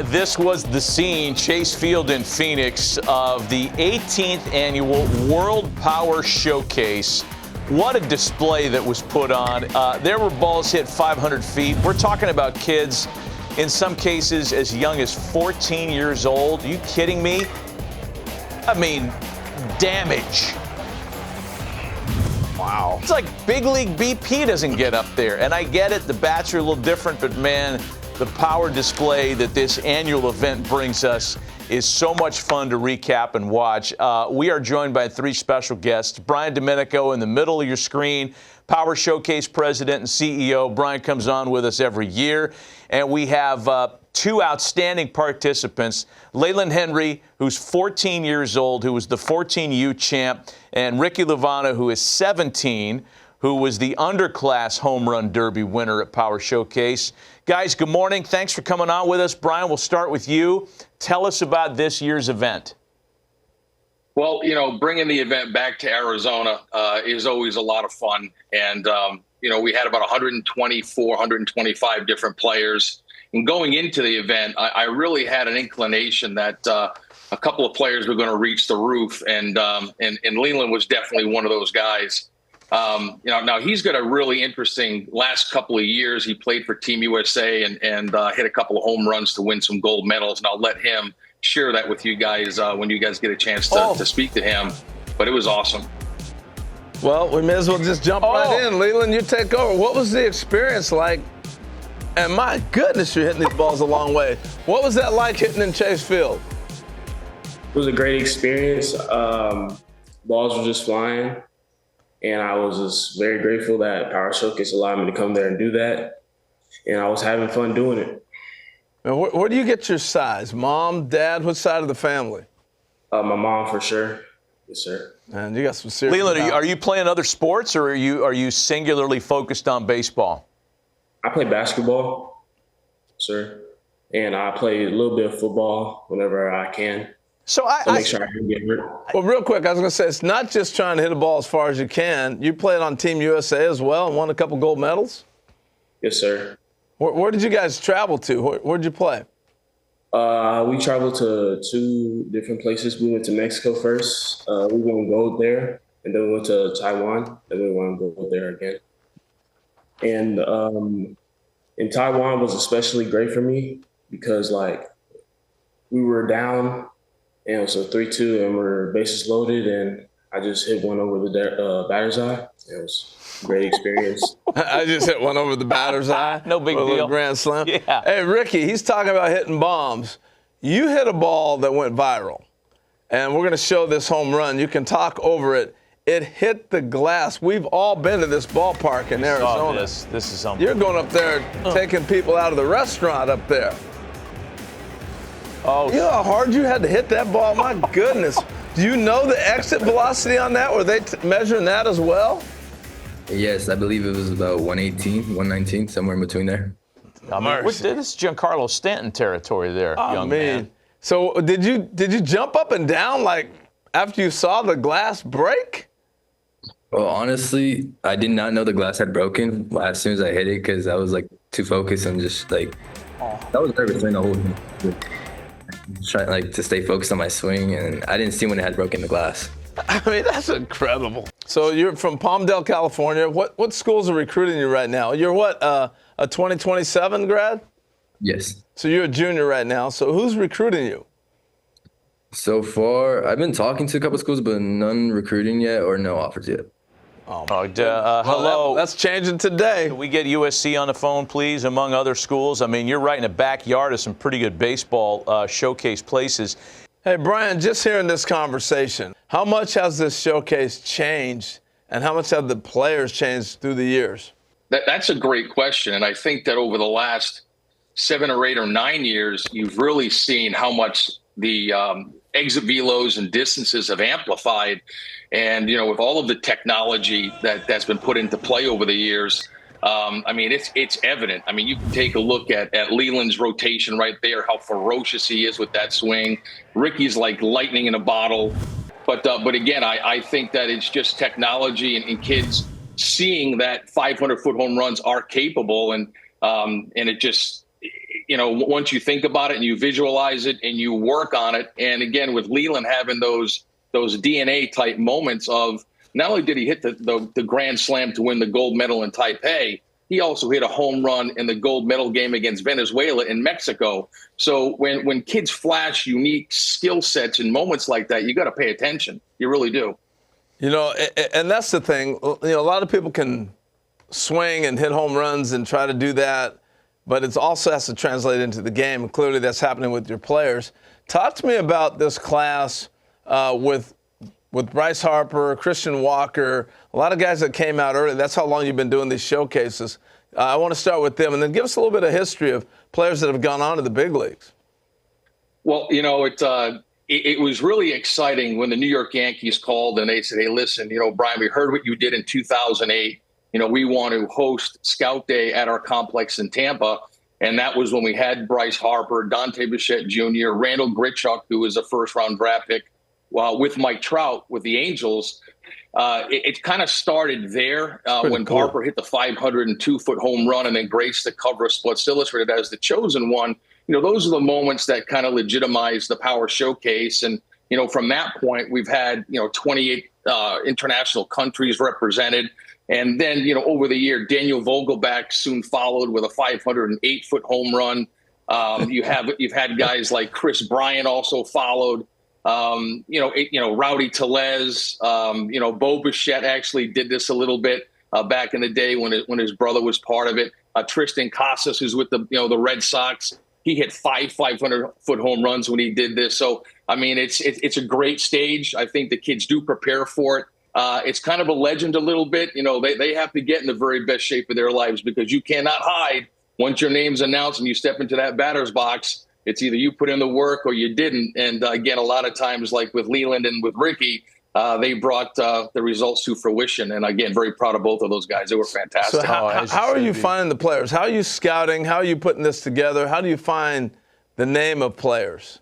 This was the scene, Chase Field in Phoenix, of the 18th annual World Power Showcase. What a display that was put on. There were balls hit 500 feet. We're talking about kids, in some cases, as young as 14 years old. Are you kidding me? I mean, damage. Wow. It's like Big League BP doesn't get up there. And I get it, the bats are a little different, but man, the power display that this annual event brings us is so much fun to recap and watch. We are joined by three special guests. Brian Domenico in the middle of your screen, Power Showcase President and CEO. Brian comes on with us every year. And we have two outstanding participants, Leyland Henry, who's 14 years old, who was the 14U champ, and Ricky Lavana, who is 17, who was the underclass home run derby winner at Power Showcase. Guys, good morning. Thanks for coming on with us. Brian, we'll start with you. Tell us about this year's event. Well, bringing the event back to Arizona is always a lot of fun. And, we had about 124, 125 different players. And going into the event, I really had an inclination that a couple of players were going to reach the roof. And Leland was definitely one of those guys. Now he's got a really interesting last couple of years. He played for Team USA and hit a couple of home runs to win some gold medals. And I'll let him share that with you guys when you guys get a chance to speak to him. But it was awesome. Well, we may as well just jump right in. Leland, you take over. What was the experience like? And my goodness, you're hitting these balls a long way. What was that like hitting in Chase Field? It was a great experience. Balls were just flying. And I was just very grateful that Power Showcase allowed me to come there and do that. And I was having fun doing it. Now, where do you get your size? Mom, dad, what side of the family? My mom, for sure. Yes, sir. And you got some serious. Leland, are you playing other sports, or are you singularly focused on baseball? I play basketball, sir. And I play a little bit of football whenever I can. So make sure I can get hurt. Well, real quick, I was going to say, it's not just trying to hit a ball as far as you can. You played on Team USA as well and won a couple gold medals? Yes, sir. Where did you guys travel to? Where'd you play? We traveled to two different places. We went to Mexico first. We won gold there. And then we went to Taiwan. Then we won gold there again. And in Taiwan was especially great for me because, we were down. And so 3-2, and we're bases loaded, and I just hit one over the batter's eye. It was a great experience. I just hit one over the batter's eye. No big deal. A little grand slam. Yeah. Hey, Ricky, he's talking about hitting bombs. You hit a ball that went viral, and we're going to show this home run. You can talk over it. It hit the glass. We've all been to this ballpark in Arizona. This is something. You're going up there taking people out of the restaurant up there. Oh, you know how hard you had to hit that ball? My goodness. Do you know the exit velocity on that? Were they measuring that as well? Yes, I believe it was about 118, 119, somewhere in between there. This is Giancarlo Stanton territory there, young man. So did you jump up and down after you saw the glass break? Well, honestly, I did not know the glass had broken as soon as I hit it because I was too focused and just I was nervous during the whole thing. Trying to stay focused on my swing, and I didn't see when it had broken the glass. I mean, that's incredible. So you're from Palmdale, California. What schools are recruiting you right now? You're what, a 2027 grad? Yes. So you're a junior right now. So who's recruiting you? So far, I've been talking to a couple schools, but none recruiting yet or no offers yet. Hello. That's changing today. Can we get USC on the phone, please, among other schools? I mean, you're right in the backyard of some pretty good baseball showcase places. Hey, Brian, just hearing this conversation, how much has this showcase changed, and how much have the players changed through the years? That's a great question. And I think that over the last 7 or 8 or 9 years, you've really seen how much the exit velos and distances have amplified. And, with all of the technology that's been put into play over the years, it's evident. I mean, you can take a look at Leland's rotation right there, how ferocious he is with that swing. Ricky's like lightning in a bottle. But again, I think that it's just technology and kids seeing that 500-foot home runs are capable. And it just once you think about it and you visualize it and you work on it, and again with Leland having those DNA type moments of not only did he hit the grand slam to win the gold medal in Taipei, he also hit a home run in the gold medal game against Venezuela in Mexico. So when kids flash unique skill sets in moments like that, you got to pay attention. You really do. And that's the thing. A lot of people can swing and hit home runs and try to do that, but it also has to translate into the game. And clearly that's happening with your players. Talk to me about this class with Bryce Harper, Christian Walker, a lot of guys that came out early. That's how long you've been doing these showcases. I want to start with them, and then give us a little bit of history of players that have gone on to the big leagues. Well, it was really exciting when the New York Yankees called and they said, hey, listen, Brian, we heard what you did in 2008. We want to host Scout Day at our complex in Tampa. And that was when we had Bryce Harper, Dante Bichette Jr., Randall Grichuk, who was a first-round draft pick, with Mike Trout with the Angels. It kind of started there when cool. Harper hit the 502-foot home run and then graced the cover of Sports Illustrated as the chosen one. Those are the moments that kind of legitimize the Power Showcase. And, from that point, we've had, 28 international countries represented. And then, over the year, Daniel Vogelbach soon followed with a 508-foot home run. You've had guys like Chris Bryant also followed. Rowdy Tellez, Bo Bichette actually did this a little bit back in the day when his brother was part of it. Tristan Casas, who's with the Red Sox, he hit 500-foot home runs when he did this. So, it's a great stage. I think the kids do prepare for it. It's kind of a legend a little bit. They have to get in the very best shape of their lives because you cannot hide once your name's announced and you step into that batter's box. It's either you put in the work or you didn't. And again, a lot of times, like with Leland and with Ricky, they brought the results to fruition. And again, very proud of both of those guys. They were fantastic. So how are you finding the players? How are you scouting? How are you putting this together? How do you find the name of players?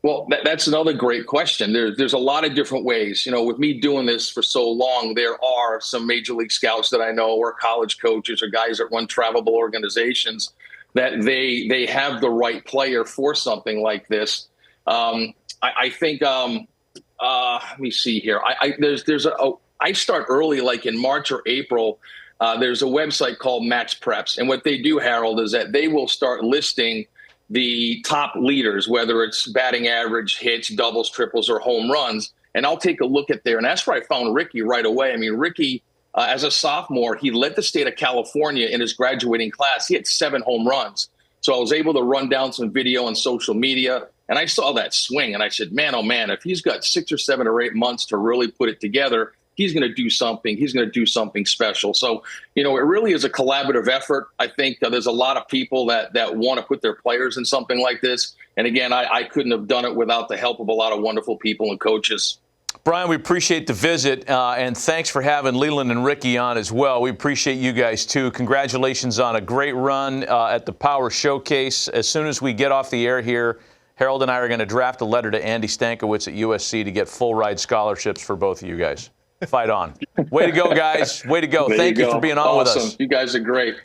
Well, that's another great question. There's a lot of different ways. With me doing this for so long, there are some major league scouts that I know or college coaches or guys that run travelable organizations that they have the right player for something like this. I think, let me see here. I start early, like in March or April. There's a website called Max Preps. And what they do, Harold, is that they will start listing the top leaders, whether it's batting average, hits, doubles, triples, or home runs. And I'll take a look at there. And that's where I found Ricky right away. Ricky, as a sophomore, he led the state of California in his graduating class. He had 7 home runs. So I was able to run down some video on social media, and I saw that swing. And I said, man, oh, man, if he's got 6 or 7 or 8 months to really put it together, he's going to do something. He's going to do something special. So, it really is a collaborative effort. I think there's a lot of people that want to put their players in something like this. And again, I couldn't have done it without the help of a lot of wonderful people and coaches. Brian, we appreciate the visit, and thanks for having Leland and Ricky on as well. We appreciate you guys, too. Congratulations on a great run at the Power Showcase. As soon as we get off the air here, Harold and I are going to draft a letter to Andy Stankiewicz at USC to get full-ride scholarships for both of you guys. Fight on. Way to go, guys. Way to go. Thank you for being on with us. You guys are great.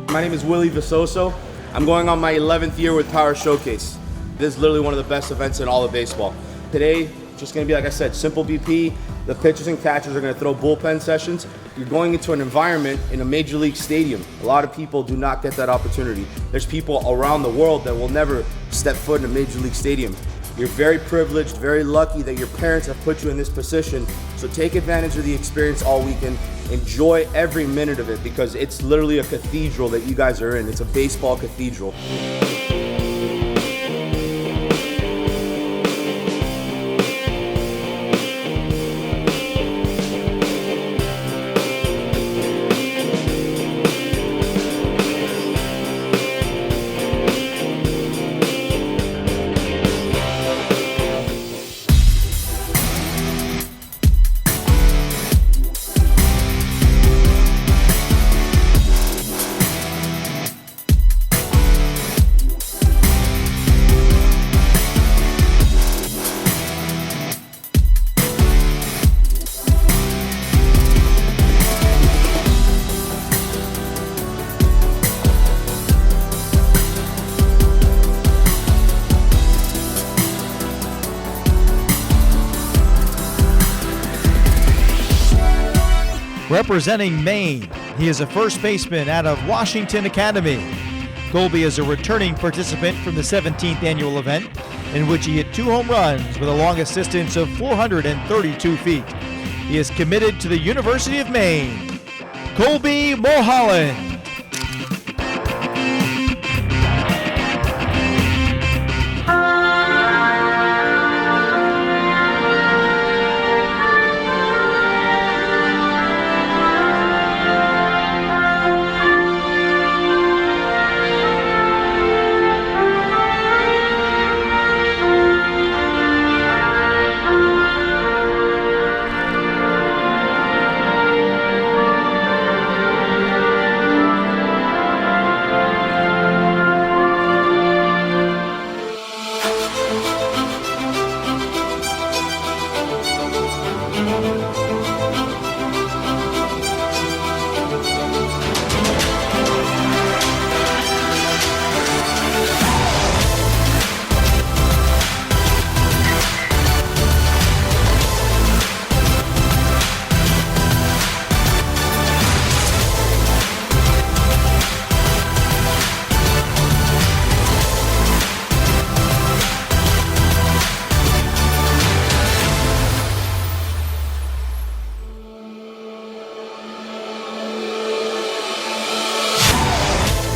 My name is Willie Visoso. I'm going on my 11th year with Power Showcase. This is literally one of the best events in all of baseball. Today, just gonna be, like I said, simple BP. The pitchers and catchers are gonna throw bullpen sessions. You're going into an environment in a major league stadium. A lot of people do not get that opportunity. There's people around the world that will never step foot in a major league stadium. You're very privileged, very lucky that your parents have put you in this position. So take advantage of the experience all weekend. Enjoy every minute of it because it's literally a cathedral that you guys are in. It's a baseball cathedral. Representing Maine, he is a first baseman out of Washington Academy. Colby is a returning participant from the 17th annual event, in which he hit 2 home runs with a longest distance of 432 feet. He is committed to the University of Maine. Colby Moholland.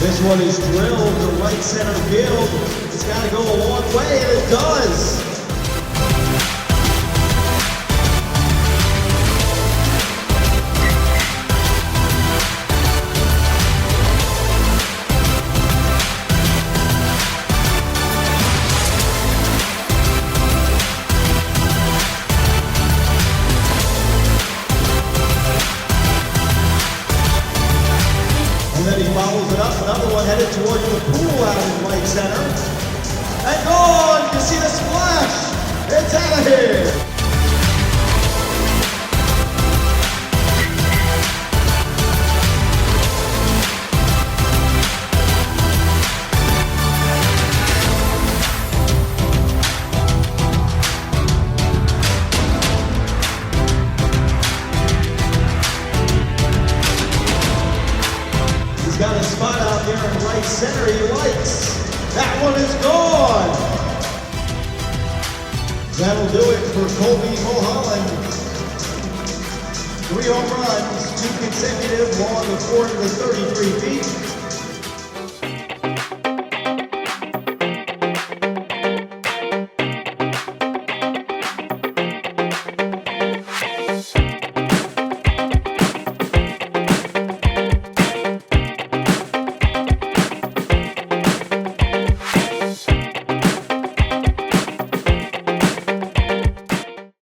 This one is drilled to right center field. It's got to go a long way, and it does. And then he follows it up, another one headed towards the pool out in right center. And gone! You see the splash! It's out of here! Got a spot out there in right center he likes. That one is gone. That'll do it for Colby Moholland. 3 home runs, 2 consecutive, long of 433 feet.